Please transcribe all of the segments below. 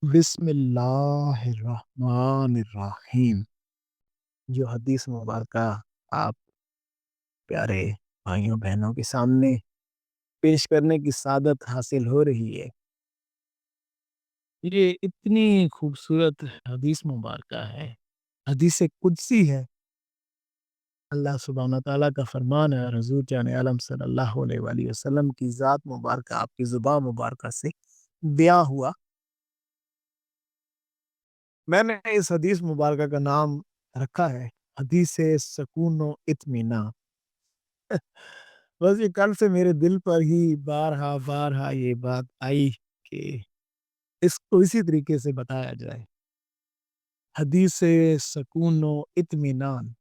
بسم اللہ الرحمن الرحیم۔ جو حدیث مبارکہ آپ پیارے بھائیوں بہنوں کے سامنے پیش کرنے کی سعادت حاصل ہو رہی ہے، یہ اتنی خوبصورت حدیث مبارکہ ہے، حدیث قدسی ہے۔ اللہ سبحانہ تعالیٰ کا فرمان ہے، حضور جان عالم صلی اللہ علیہ وآلہ وسلم کی ذات مبارکہ آپ کی زبان مبارکہ سے بیان ہوا۔ میں نے اس حدیث مبارکہ کا نام رکھا ہے حدیث سکون و اطمینان۔ بس یہ کل سے میرے دل پر ہی بارہا بارہا یہ بات آئی کہ اس کو اسی طریقے سے بتایا جائے۔ حدیث سکون و اطمینان،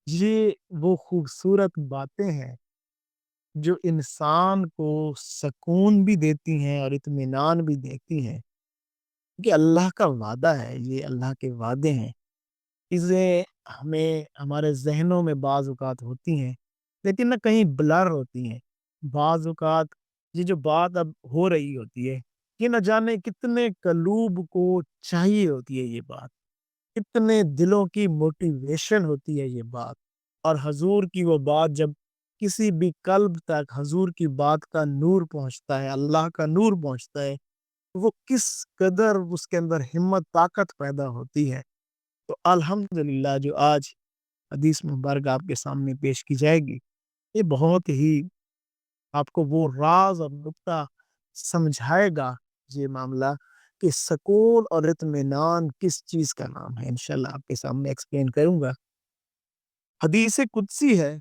یہ وہ خوبصورت باتیں ہیں جو انسان کو سکون بھی دیتی ہیں اور اطمینان بھی دیتی ہیں کہ اللہ کا وعدہ ہے، یہ اللہ کے وعدے ہیں۔ چیزیں ہمیں ہمارے ذہنوں میں بعض اوقات ہوتی ہیں لیکن نہ کہیں بلر ہوتی ہیں۔ بعض اوقات یہ جو بات اب ہو رہی ہوتی ہے، یہ نہ جانے کتنے قلوب کو چاہیے ہوتی ہے یہ بات، کتنے دلوں کی موٹیویشن ہوتی ہے یہ بات، اور حضور کی وہ بات جب کسی بھی قلب تک حضور کی بات کا نور پہنچتا ہے، اللہ کا نور پہنچتا ہے، وہ کس قدر اس کے اندر ہمت طاقت پیدا ہوتی ہے۔ تو الحمدللہ جو آج حدیث مبارکہ آپ کے سامنے پیش کی جائے گی، یہ بہت ہی آپ کو وہ راز اور نکتہ سمجھائے گا یہ معاملہ کہ سکون اور اطمینان کس چیز کا نام ہے۔ انشاءاللہ آپ کے سامنے ایکسپلین کروں گا۔ حدیث قدسی ہے،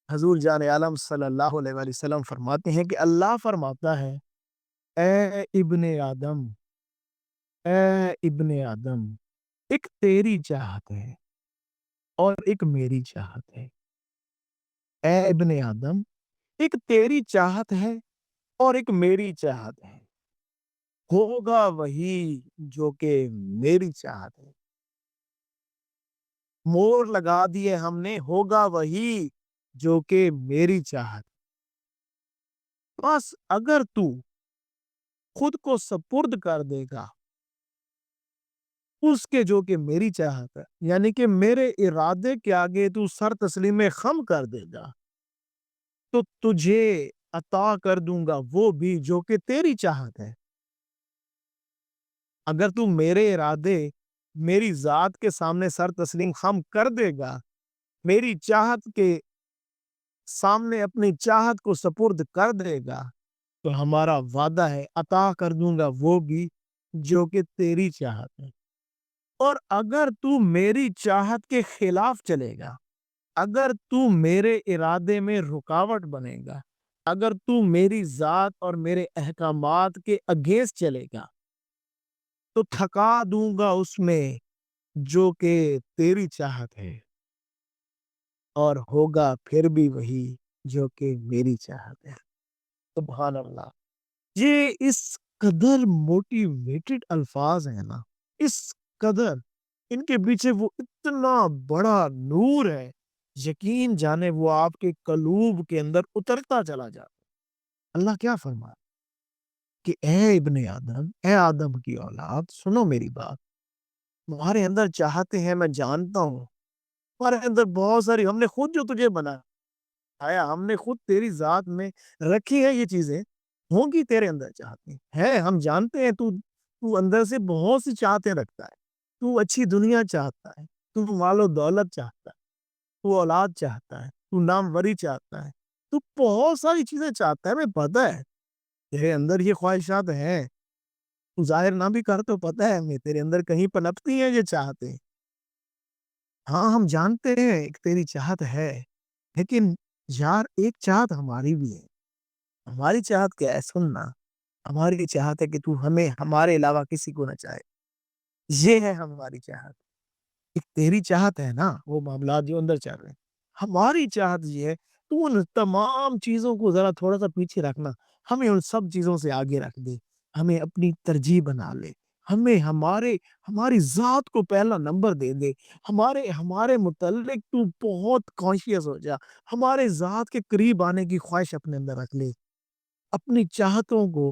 حضور جان عالم صلی اللہ علیہ وآلہ وسلم فرماتے ہیں کہ اللہ فرماتا ہے، اے ابن آدم، اے ابن آدم، ایک تیری چاہت ہے اور ایک میری چاہت ہے۔ اے ابن آدم، ایک تیری چاہت ہے اور ایک میری چاہت ہے، ہوگا وہی جو کہ میری چاہت ہے۔ مور لگا دیے ہم نے، ہوگا وہی جو کہ میری چاہت۔ بس اگر تو خود کو سپرد کر دے گا اس کے جو کہ میری چاہت ہے، یعنی کہ میرے ارادے کے آگے تو سر تسلیم خم کر دے گا، تو تجھے عطا کر دوں گا وہ بھی جو کہ تیری چاہت ہے۔ اگر تو میرے ارادے میری ذات کے سامنے سر تسلیم خم کر دے گا، میری چاہت کے سامنے اپنی چاہت کو سپرد کر دے گا، تو ہمارا وعدہ ہے عطا کر دوں گا وہ بھی جو کہ تیری چاہت ہے۔ اور اگر تو میری چاہت کے خلاف چلے گا، اگر تو میرے ارادے میں رکاوٹ بنے گا، اگر تو میری ذات اور میرے احکامات کے اگینسٹ چلے گا، تو تھکا دوں گا اس میں جو کہ تیری چاہت ہے، اور ہوگا پھر بھی وہی جو کہ میری چاہت ہے۔ سبحان اللہ! یہ اس قدر موٹیویٹڈ الفاظ ہیں نا، اس قدر ان کے پیچھے وہ اتنا بڑا نور ہے، یقین جانے وہ آپ کے قلوب کے اندر اترتا چلا جاتا۔ اللہ کیا فرمایا کہ اے ابن آدم، اے آدم کی اولاد، سنو میری بات۔ تمہارے اندر چاہتے ہیں، میں جانتا ہوں تمہارے اندر بہت ساری، ہم نے خود جو تجھے بنایا، ہم نے خود تیری ذات میں رکھی ہے، یہ چیزیں ہوں گی تیرے اندر چاہتے ہیں، ہم جانتے ہیں تو اندر سے بہت سی چاہتے رکھتا ہے، تو اچھی دنیا چاہتا ہے، تو مال و دولت چاہتا ہے، تو اولاد چاہتا ہے، تو ناموری چاہتا ہے، تو بہت ساری چیزیں چاہتا ہے، ہمیں پتہ ہے تیرے اندر یہ خواہشات ہیں، تو ظاہر نہ بھی کر، تو پتہ ہے ہمیں تیرے اندر کہیں پنپتی ہیں یہ چاہتے ہیں۔ ہاں ہم جانتے ہیں ایک تیری چاہت ہے، لیکن یار ایک چاہت ہماری بھی ہے۔ ہماری چاہت کیا ہے؟ سننا، ہماری چاہت ہے کہ تو ہمیں ہمارے علاوہ کسی کو نہ چاہے، یہ ہے ہماری چاہت۔ ایک تیری چاہت ہے نا، وہ معاملات جو اندر چل رہے ہیں، ہماری چاہت یہ ہے تو ان تمام چیزوں کو ذرا تھوڑا سا پیچھے رکھنا، ہمیں ان سب چیزوں سے آگے رکھ دے، ہمیں اپنی ترجیح بنا لے، ہمیں ہماری ذات کو پہلا نمبر دے دے، ہمارے متعلق تو بہت کانشیس ہو جا، ہمارے ذات کے قریب آنے کی خواہش اپنے اندر رکھ لے، اپنی چاہتوں کو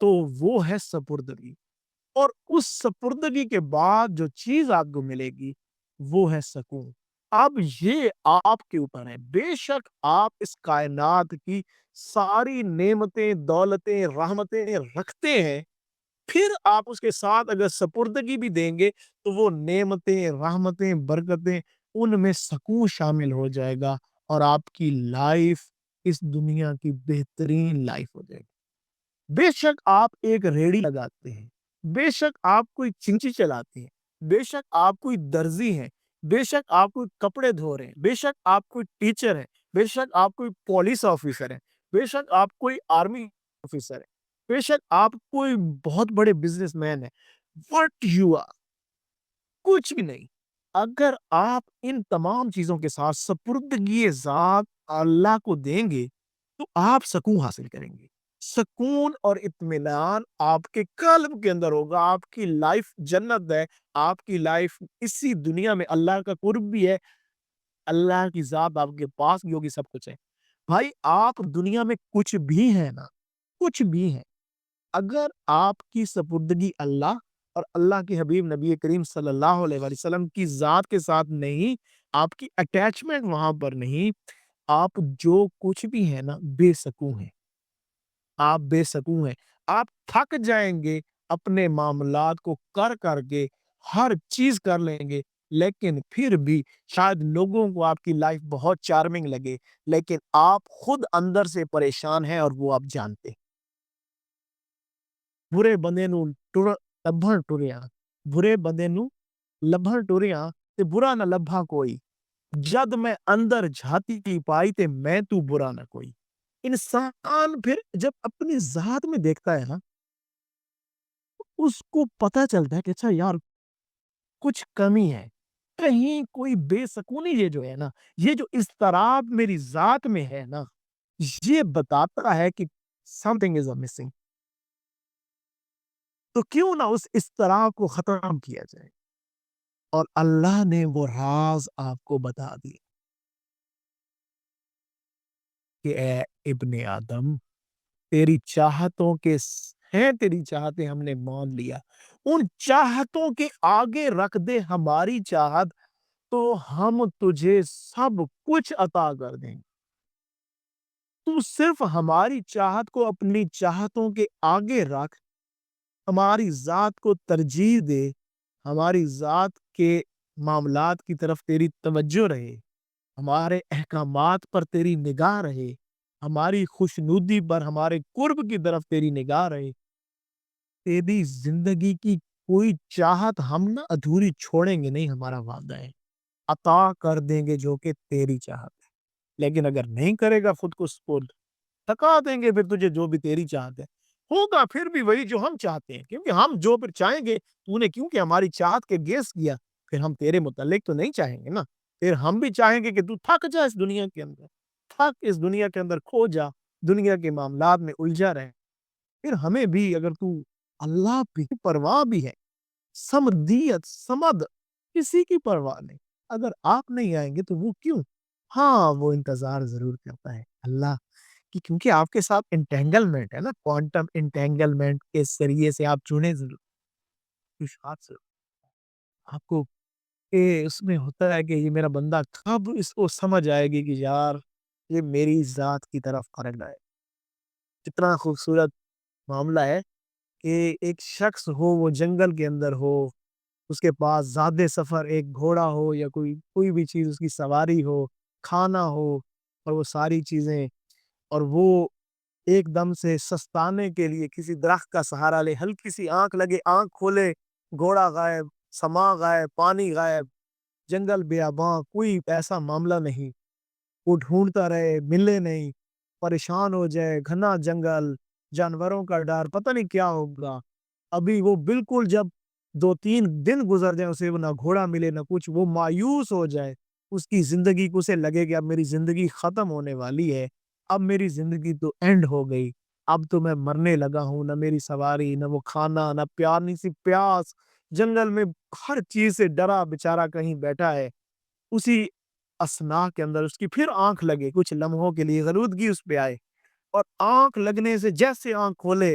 تو وہ ہے سپردگی، اور اس سپردگی کے بعد جو چیز آپ کو ملے گی وہ ہے سکون۔ اب یہ آپ کے اوپر ہے، بے شک آپ اس کائنات کی ساری نعمتیں، دولتیں، رحمتیں رکھتے ہیں، پھر آپ اس کے ساتھ اگر سپردگی بھی دیں گے تو وہ نعمتیں، رحمتیں، برکتیں، ان میں سکون شامل ہو جائے گا، اور آپ کی لائف اس دنیا کی بہترین لائف ہو جائے گی۔ بے شک آپ ایک ریڑھی لگاتے ہیں، بے شک آپ کوئی چنچی چلاتے ہیں، بے شک آپ کوئی درزی ہیں، بے شک آپ کوئی کپڑے دھو رہے ہیں، بے شک آپ کوئی ٹیچر ہیں، بے شک آپ کوئی پولیس آفیسر ہیں، بے شک آپ کوئی آرمی آفیسر ہیں، بے شک آپ کوئی بہت بڑے بزنس مین ہیں، وٹ یو آر، کچھ بھی نہیں۔ اگر آپ ان تمام چیزوں کے ساتھ سپردگی ذات اللہ کو دیں گے تو آپ سکون حاصل کریں گے۔ سکون اور اطمینان آپ کے قلب کے اندر ہوگا، آپ کی لائف جنت ہے، آپ کی لائف اسی دنیا میں اللہ کا قرب بھی ہے، اللہ کی ذات آپ کے پاس بھی ہوگی، سب کچھ ہے۔ بھائی آپ دنیا میں کچھ بھی ہیں نا، کچھ بھی ہیں، اگر آپ کی سپردگی اللہ اور اللہ کے حبیب نبی کریم صلی اللہ علیہ وآلہ وسلم کی ذات کے ساتھ نہیں، آپ کی اٹیچمنٹ وہاں پر نہیں، آپ جو کچھ بھی ہیں نا بے سکون ہیں، آپ بے سکون ہیں، آپ تھک جائیں گے اپنے معاملات کو کر کر کے، ہر چیز کر لیں گے، لیکن پھر بھی شاید لوگوں کو آپ کی لائف بہت چارمنگ لگے، لیکن آپ خود اندر سے پریشان ہیں اور وہ آپ جانتے ہیں۔ برے بندے نو لبھن ٹریاں، برے بندے نو لبھن ٹریاں تے برا نہ لبھا کوئی، جد میں اندر جھاتی کی پائی تے میں تو برا نہ کوئی۔ انسان پھر جب اپنی ذات میں دیکھتا ہے نا، اس کو پتا چلتا ہے کہ اچھا یار کچھ کمی ہے، کہیں کوئی بے سکونی، یہ جو ہے نا، یہ جو اضطراب میری ذات میں ہے نا، یہ بتاتا ہے کہ something is missing۔ تو کیوں نہ اس اضطراب کو ختم کیا جائے، اور اللہ نے وہ راز آپ کو بتا دی کہ اے ابن آدم، تیری چاہتوں کے ہیں، تیری چاہتیں ہم نے مان لیا، ان چاہتوں کے آگے رکھ دے ہماری چاہت، تو ہم تجھے سب کچھ عطا کر دیں گے۔ تو صرف ہماری چاہت کو اپنی چاہتوں کے آگے رکھ، ہماری ذات کو ترجیح دے، ہماری ذات کے معاملات کی طرف تیری توجہ رہے، ہمارے احکامات پر تیری نگاہ رہے، ہماری خوشنودی پر، ہمارے قرب کی طرف تیری نگاہ رہے، تیری زندگی کی کوئی چاہت ہم نہ ادھوری چھوڑیں گے نہیں، ہمارا وعدہ ہے، عطا کر دیں گے جو کہ تیری چاہت ہے۔ لیکن اگر نہیں کرے گا خود کو سپرد، تھکا دیں گے پھر تجھے جو بھی تیری چاہت ہے، ہوگا پھر بھی وہی جو ہم چاہتے ہیں، کیونکہ ہم جو پھر چاہیں گے، تو نے کیونکہ ہماری چاہت کے گیس کیا، پھر ہم تیرے متعلق تو نہیں چاہیں گے نا، پھر ہم بھی چاہیں گے کہ تو تھک جا اس دنیا کے اندر، تھک اس دنیا کے اندر کھو جا، دنیا کے معاملات میں الجھا رہے، پھر ہمیں بھی اگر تو اللہ کی پرواہ بھی ہے، سمدیت سمد کسی کی پرواہ نہیں، اگر آپ نہیں آئیں گے تو وہ کیوں؟ ہاں وہ انتظار ضرور کرتا ہے اللہ کی، کیونکہ آپ کے ساتھ انٹینگلمنٹ ہے نا، کوانٹم انٹینگلمنٹ کے ذریعے سے آپ چنے ضرور کچھ ہاتھ سے آپ کو، کہ اس میں ہوتا ہے کہ یہ میرا بندہ کب اس کو سمجھ آئے گی کہ یار یہ میری ذات کی طرف فرگ ہے۔ کتنا خوبصورت معاملہ ہے کہ ایک شخص ہو، وہ جنگل کے اندر ہو، اس کے پاس زیادہ سفر، ایک گھوڑا ہو یا کوئی بھی چیز اس کی سواری ہو، کھانا ہو، اور وہ ساری چیزیں، اور وہ ایک دم سے سستانے کے لیے کسی درخت کا سہارا لے، ہلکی سی آنکھ لگے، آنکھ کھولے، گھوڑا غائب، سما غائب، پانی غائب، جنگل بیاباں، کوئی ایسا معاملہ نہیں، وہ ڈھونڈتا رہے، ملے نہیں، پریشان ہو جائے، گھنا جنگل، جانوروں کا ڈر، پتہ نہیں کیا ہوگا، ابھی وہ بالکل جب 2-3 دن گزر جائیں، اسے نہ گھوڑا ملے نہ کچھ، وہ مایوس ہو جائے، اس کی زندگی کو اسے لگے کہ اب میری زندگی ختم ہونے والی ہے، اب میری زندگی تو اینڈ ہو گئی، اب تو میں مرنے لگا ہوں، نہ میری سواری، نہ وہ کھانا، نہ پیانی سی پیاس، جنگل میں ہر چیز سے ڈرا بیچارہ کہیں بیٹھا ہے، اسی اسنا کے اندر اس کی پھر آنکھ لگے، کچھ لمحوں کے لیے غنودگی اس پہ آئے، اور آنکھ لگنے سے جیسے آنکھ کھولے